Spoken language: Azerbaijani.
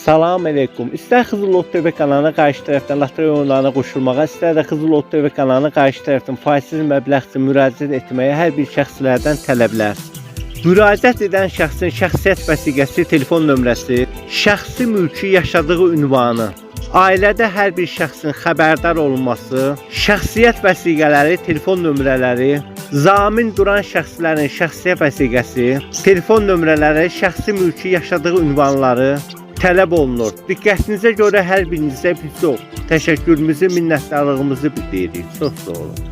Salam aleykum. İstər Xızıl Lot TV kanalına qarşı tərəfdən lotereya oyunlarına qoşulmağa, istər də Xızıl Lot TV kanalına qarşı tərəfdən faizsiz məbləğ üçün müraciət etməyə hər bir şəxslərdən tələblər. Müraciət edən şəxsin şəxsiyyət vəsiqəsi, telefon nömrəsi, şəxsi mülki yaşadığı ünvanı, ailədə hər bir şəxsin xəbərdar olunması, şəxsiyyət vəsiqələri, telefon nömrələri, zamin duran şəxslərin şəxsiyyət vəsiqəsi, telefon nömrələri, şəxsi mülki yaşadığı ünvanları tələb olunur. Diqqətinizə görə hər birinizə biz çox təşəkkürümüzü, minnətdarlığımızı bildiririk. Çox sağ olun.